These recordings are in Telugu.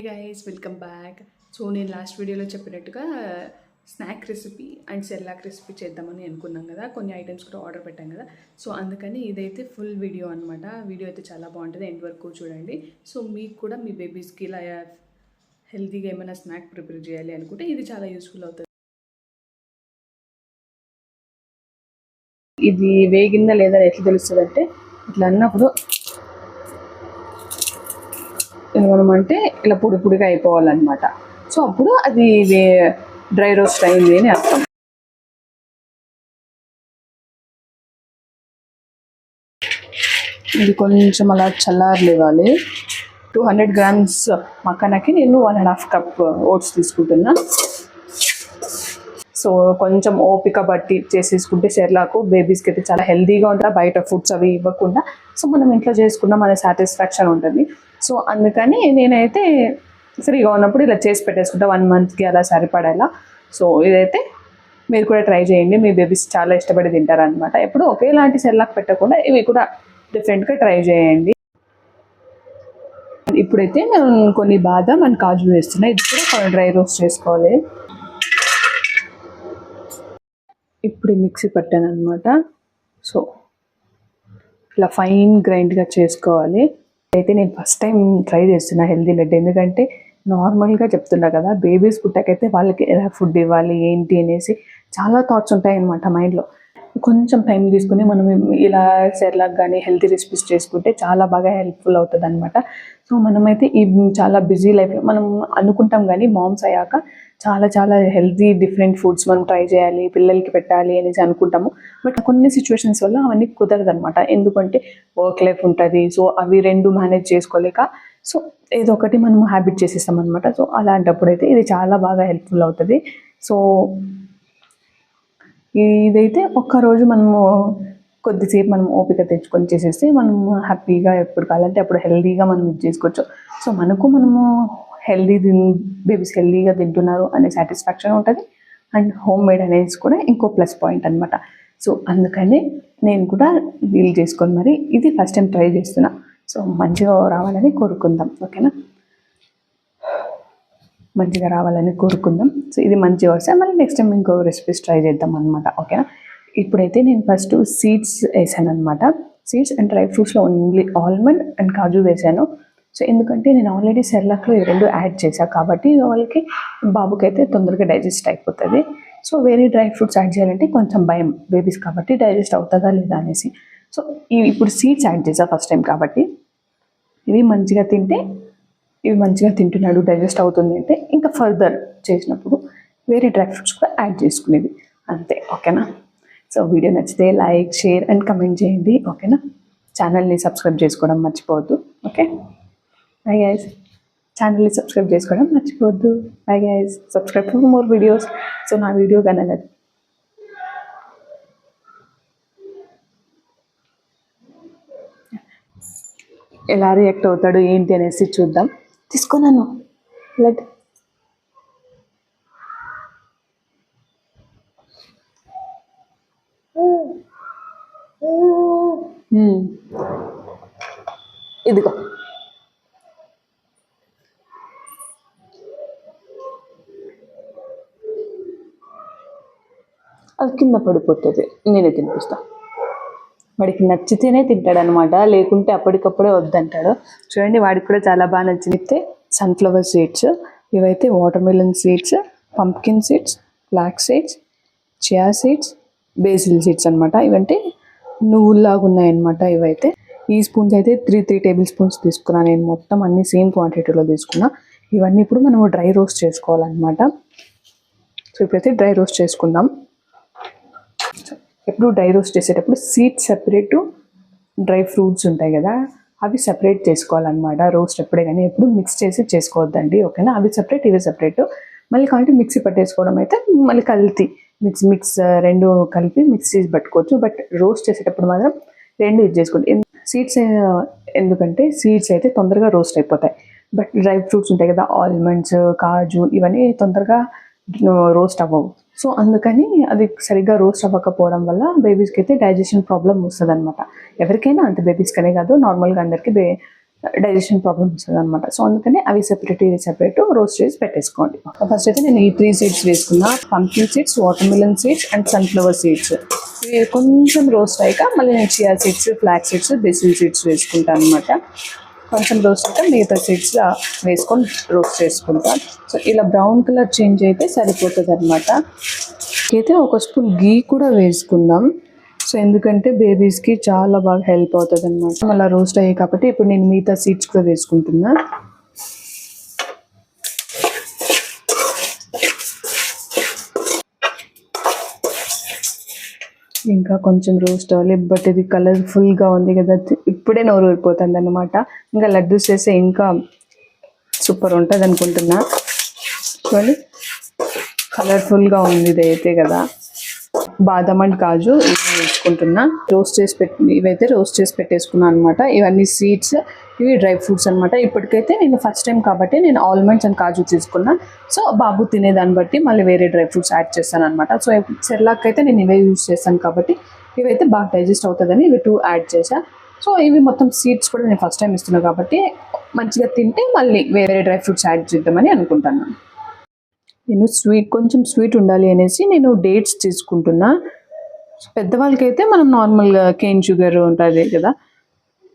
Guys welcome back. సో నేను లాస్ట్ వీడియోలో చెప్పినట్టుగా snack recipe and Cerelac recipe చేద్దామని అనుకున్నాం కదా, కొన్ని ఐటమ్స్ కూడా ఆర్డర్ పెట్టాం కదా. సో అందుకని ఇదైతే ఫుల్ వీడియో అనమాట. వీడియో అయితే చాలా బాగుంటుంది, ఎండ్ వరకు చూడండి. సో మీకు కూడా మీ బేబీస్కి ఇలా హెల్తీగా ఏమైనా స్నాక్ ప్రిపేర్ చేయాలి అనుకుంటే ఇది చాలా యూస్ఫుల్ అవుతుంది. ఇది వేగిందా లేదా ఎట్లా తెలుస్తుంది అంటే, ఇట్లా అన్నప్పుడు మనం అంటే ఇలా పొడి పొడిగా అయిపోవాలన్నమాట. సో అప్పుడు అది డ్రై రోస్ట్ అయింది అని అర్థం. ఇది కొంచెం అలా చల్లారనివ్వాలి. 200 grams మకానాకి నేను 1.5 cup ఓట్స్ తీసుకుంటున్నా. సో కొంచెం ఓపిక బట్టి చేసేసుకుంటే సెర్లాకు బేబీస్కి అయితే చాలా హెల్తీగా ఉంటుంది, బయట ఫుడ్స్ అవి ఇవ్వకుండా. సో మనం ఇంట్లో చేసుకున్న మన సాటిస్ఫాక్షన్ ఉంటుంది. సో అందుకని నేనైతే ఫ్రీగా ఉన్నప్పుడు ఇలా చేసి పెట్టేసుకుంటా 1 monthకి అలా సరిపడేలా. సో ఇదైతే మీరు కూడా ట్రై చేయండి, మీ బేబీస్ చాలా ఇష్టపడి తింటారనమాట. ఎప్పుడు ఒకేలాంటి సెర్లాక్ పెట్టకుండా ఇవి కూడా డిఫరెంట్గా ట్రై చేయండి. ఇప్పుడైతే నేను కొన్ని బాదం అండ్ కాజు వేస్తున్నా. ఇది కూడా కొన్ని డ్రై రోస్ట్ చేసుకోవాలి. ఇప్పుడు మిక్సీ పట్టాను అనమాట. సో ఇలా ఫైన్ గ్రైండ్గా చేసుకోవాలి. అయితే నేను ఫస్ట్ టైం ట్రై చేస్తున్నా హెల్తీ లడ్డు. ఎందుకంటే నార్మల్గా చెప్తున్నా కదా, బేబీస్ పుట్టాకైతే వాళ్ళకి ఎలా ఫుడ్ ఇవ్వాలి ఏంటి అనేసి చాలా థాట్స్ ఉంటాయి అన్నమాట మైండ్లో. కొంచెం టైం తీసుకుని మనం ఇలా సెర్లాక్ కానీ హెల్తీ రెసిపీస్ చేసుకుంటే చాలా బాగా హెల్ప్ఫుల్ అవుతుంది అనమాట. సో మనమైతే ఈ చాలా బిజీ లైఫ్లో మనం అనుకుంటాం కానీ మామ్స్ అయ్యాక చాలా చాలా హెల్తీ డిఫరెంట్ ఫుడ్స్ మనం ట్రై చేయాలి, పిల్లలకి పెట్టాలి అనేసి అనుకుంటాము. బట్ కొన్ని సిచ్యువేషన్స్ వల్ల అవన్నీ కుదరదు అనమాట. ఎందుకంటే వర్క్ లైఫ్ ఉంటుంది. సో అవి రెండు మేనేజ్ చేసుకోలేక సో ఏదో ఒకటి మనం హ్యాబిట్ చేసేస్తాం అనమాట. సో అలాంటప్పుడు అయితే ఇది చాలా బాగా హెల్ప్ఫుల్ అవుతుంది. సో ఇదైతే ఒక్కరోజు మనము కొద్దిసేపు మనం ఓపిక తెచ్చుకొని చేసేస్తే మనం హ్యాపీగా ఎప్పుడు కావాలంటే అప్పుడు హెల్తీగా మనం ఇది చేసుకోవచ్చు. సో మనము హెల్తీ బేబీస్ హెల్తీగా తింటున్నారు అనే సాటిస్ఫాక్షన్ ఉంటుంది. అండ్ హోమ్ మేడ్ అనేది కూడా ఇంకో ప్లస్ పాయింట్ అనమాట. సో అందుకని నేను కూడా వీలు చేసుకొని మరి ఇది ఫస్ట్ టైం ట్రై చేస్తున్నా. సో మంచిగా రావాలని కోరుకుందాం, ఓకేనా? మంచిగా రావాలని కోరుకుందాం. సో ఇది మంచిగా వస్తే మళ్ళీ నెక్స్ట్ టైం ఇంకో రెసిపీస్ ట్రై చేద్దాం అనమాట, ఓకేనా? ఇప్పుడైతే నేను ఫస్ట్ సీడ్స్ వేసాను అనమాట. సీడ్స్ అండ్ డ్రై ఫ్రూట్స్లో ఓన్లీ ఆల్మండ్ అండ్ కాజు వేసాను. సో ఎందుకంటే నేను ఆల్రెడీ సెర్లాక్లో ఈ రెండు యాడ్ చేశాను కాబట్టి వాళ్ళకి బాబుకి అయితే తొందరగా డైజెస్ట్ అయిపోతుంది. సో వేరే డ్రై ఫ్రూట్స్ యాడ్ చేయాలంటే కొంచెం భయం, బేబీస్ కాబట్టి డైజెస్ట్ అవుతుందా లేదా అనేసి. సో ఇప్పుడు సీడ్స్ యాడ్ చేసా ఫస్ట్ టైం కాబట్టి ఇవి మంచిగా తింటే, ఇవి మంచిగా తింటున్నాడు, డైజెస్ట్ అవుతుంది అంటే ఇంకా ఫర్దర్ చేసినప్పుడు వేరే డ్రై ఫ్రూట్స్ కూడా యాడ్ చేసుకునేది అంతే, ఓకేనా? సో వీడియో నచ్చితే లైక్, షేర్ అండ్ కమెంట్ చేయండి, ఓకేనా? ఛానల్ని సబ్స్క్రైబ్ చేసుకోవడం మర్చిపోవద్దు, ఓకే? Bye guys. ఛానల్ని సబ్స్క్రైబ్ చేసుకోవడం మర్చిపోవద్దు. Bye guys. Subscribe for more videos. So నా వీడియో కనుక ఎలా రియాక్ట్ అవుతాడు ఏంటి అనేసి చూద్దాం. తీసుకున్నాను లెట్. ఇదిగో అది కింద పడిపోతుంది, నేనే తినిపిస్తా. వాడికి నచ్చితేనే తింటాడనమాట, లేకుంటే అప్పటికప్పుడే వద్దంటాడు. చూడండి వాడికి కూడా చాలా బాగా నచ్చితే సన్ఫ్లవర్ సీడ్స్, ఇవైతే watermelon seeds, pumpkin seeds, flax seeds, chia seeds, basil seeds అనమాట. ఇవంటే నువ్వుల్లాగా ఉన్నాయన్నమాట. ఇవైతే ఈ స్పూన్స్ అయితే 3 tablespoons తీసుకున్నాను నేను. మొత్తం అన్ని సేమ్ క్వాంటిటీలో తీసుకున్నా. ఇవన్నీ ఇప్పుడు మనము డ్రై రోస్ట్ చేసుకోవాలన్నమాట. సో ఇప్పుడైతే డ్రై రోస్ట్ చేసుకుందాం. ఎప్పుడు డ్రై రోస్ట్ చేసేటప్పుడు సీడ్స్ సెపరేటు, డ్రై ఫ్రూట్స్ ఉంటాయి కదా అవి సెపరేట్ చేసుకోవాలన్నమాట. రోస్ట్ ఎప్పుడే కానీ ఎప్పుడు మిక్స్ చేసి చేసుకోవద్దండి, ఓకేనా? అవి సెపరేట్, ఇవి సెపరేట్. మళ్ళీ కాబట్టి మిక్సీ పట్టేసుకోవడం అయితే మళ్ళీ కలిపి మిక్స్ రెండు కలిపి మిక్స్ చేసి పట్టుకోవచ్చు. బట్ రోస్ట్ చేసేటప్పుడు మాత్రం రెండు ఇది చేసుకోండి. సీడ్స్ ఎందుకంటే సీడ్స్ అయితే తొందరగా రోస్ట్ అయిపోతాయి. బట్ డ్రై ఫ్రూట్స్ ఉంటాయి కదా, ఆల్మండ్స్, కాజు, ఇవన్నీ తొందరగా రోస్ట్ అవ్వవు. సో అందుకని అది సరిగ్గా రోస్ట్ అవ్వకపోవడం వల్ల బేబీస్కి అయితే డైజెషన్ ప్రాబ్లం వస్తుంది అనమాట. ఎవరికైనా అంత, బేబీస్కనే కాదు, నార్మల్గా అందరికీ డైజెషన్ ప్రాబ్లమ్ వస్తుంది అనమాట. సో అందుకని అవి సెపరేట్ రోస్ట్ చేసి పెట్టేసుకోండి. ఫస్ట్ అయితే నేను ఈ 3 సీడ్స్ వేసుకున్నా, pumpkin seeds, watermelon seeds and sunflower seeds. ఇవి కొంచెం రోస్ట్ అయ్యాక మళ్ళీ నేను chia seeds, flax seeds, basil seeds వేసుకుంటాను అనమాట. కొంచెం రోస్ట్ అయితే మిగతా సీడ్స్ వేసుకొని రోస్ట్ చేసుకుంటాను. సో ఇలా బ్రౌన్ కలర్ చేంజ్ అయితే సరిపోతుంది అనమాట. అయితే ఒక స్పూన్ గీ కూడా వేసుకుందాం. సో ఎందుకంటే బేబీస్కి చాలా బాగా హెల్ప్ అవుతుంది అనమాట. మళ్ళీ రోస్ట్ అయ్యాయి కాబట్టి ఇప్పుడు నేను మిగతా సీడ్స్ కూడా వేసుకుంటున్నా. ఇంకా కొంచెం రోస్ట్ అవ్వాలి, బట్ ఇది కలర్ఫుల్గా ఉంది కదా, ఇప్పుడే నోరు ఊరిపోతుంది అనమాట. ఇంకా లడ్డూస్ చేస్తే ఇంకా సూపర్ ఉంటుంది అనుకుంటున్నా. చూడండి కలర్ఫుల్గా ఉంది ఇది అయితే కదా. బాదం అండ్ కాజు ఇవి వేసుకుంటున్నా. ఇవైతే రోస్ట్ చేసి పెట్టేసుకున్నాను అనమాట. ఇవన్నీ సీడ్స్, ఇవి డ్రై ఫ్రూట్స్ అనమాట. ఇప్పటికైతే నేను ఫస్ట్ టైం కాబట్టి నేను ఆల్మండ్స్ అండ్ కాజు తీసుకున్నా. సో బాబు తినేదాన్ని బట్టి మళ్ళీ వేరే డ్రై ఫ్రూట్స్ యాడ్ చేస్తాను అనమాట. సో సెర్లాక్ అయితే నేను ఇవే యూజ్ చేస్తాను కాబట్టి ఇవైతే బాగా డైజెస్ట్ అవుతుందని ఇవి 2 యాడ్ చేసా. సో ఇవి మొత్తం సీడ్స్ కూడా నేను ఫస్ట్ టైం ఇస్తున్నాను కాబట్టి మంచిగా తింటే మళ్ళీ వేరే డ్రై ఫ్రూట్స్ యాడ్ చేద్దామని అనుకుంటున్నాను. నేను కొంచెం స్వీట్ ఉండాలి అనేసి నేను డేట్స్ తీసుకుంటున్నా. పెద్దవాళ్ళకైతే మనం నార్మల్గా కేన్ షుగర్ ఉంటుంది కదా,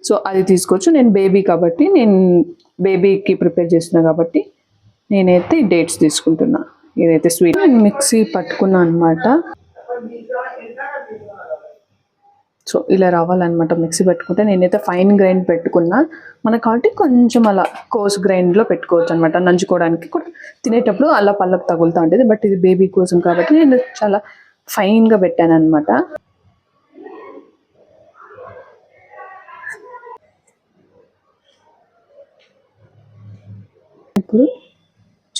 సో అది తీసుకోవచ్చు. నేను బేబీ కాబట్టి నేను బేబీకి ప్రిపేర్ చేస్తున్నా కాబట్టి నేనైతే డేట్స్ తీసుకుంటున్నా. ఇదైతే స్వీట్ నేను మిక్సీ పట్టుకున్నా అనమాట. సో ఇలా రావాలన్నమాట మిక్సీ పెట్టుకుంటే. నేనైతే ఫైన్ గ్రైండ్ పెట్టుకున్నా. మనకు కాబట్టి కొంచెం అలా కోర్స్ గ్రైండ్లో పెట్టుకోవచ్చు అనమాట. నంచుకోవడానికి కూడా తినేటప్పుడు అలా పళ్ళకు తగులుతూ ఉంటుంది. బట్ ఇది బేబీ కోసం కాబట్టి నేను చాలా ఫైన్గా పెట్టాను అనమాట. ఇప్పుడు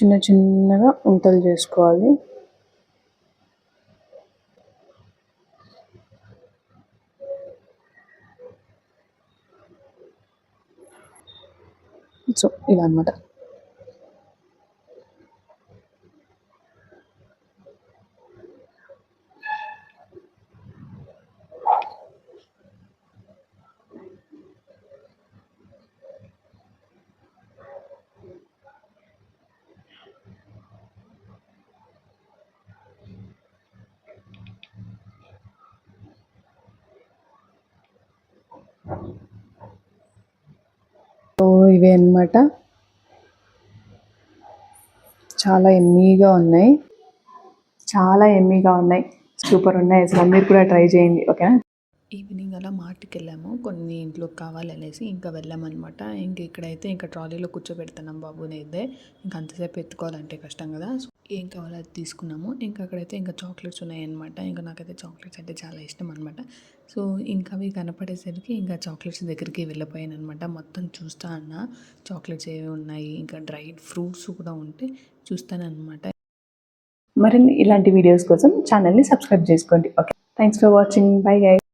చిన్న చిన్నగా ఉంటలు చేసుకోవాలి. సో ఇలా అనమాట. సో ఇవే అన్నమాట, చాలా ఎమ్మీగా ఉన్నాయి, సూపర్ ఉన్నాయి అసలు. మీరు కూడా ట్రై చేయండి, ఓకేనా. ఈవినింగ్ అలా మార్ట్కి వెళ్ళాము, కొన్ని ఇంట్లోకి కావాలనేసి ఇంకా వెళ్ళామన్నమాట. ఇంక ఇక్కడైతే ఇంకా ట్రాలీలో కూర్చోబెడుతున్నాం బాబుని అయితే. ఇంకా అంతసేపు ఎత్తుకోవాలంటే కష్టం కదా. సో ఏం కావాలో అది తీసుకున్నాము. ఇంకా అక్కడైతే ఇంకా చాక్లెట్స్ ఉన్నాయన్నమాట. ఇంకా నాకైతే చాక్లెట్స్ అంటే చాలా ఇష్టం అనమాట. సో ఇంకా అవి కనపడేసరికి ఇంకా చాక్లెట్స్ దగ్గరికి వెళ్ళిపోయాను అనమాట. మొత్తం చూస్తా అన్న చాక్లెట్స్ ఏవి ఉన్నాయి, ఇంకా డ్రైడ్ ఫ్రూట్స్ కూడా ఉంటే చూస్తానన్నమాట. మరిన్ని ఇలాంటి వీడియోస్ కోసం ఛానల్ని సబ్స్క్రైబ్ చేసుకోండి, okay. Thanks for watching, bye guys.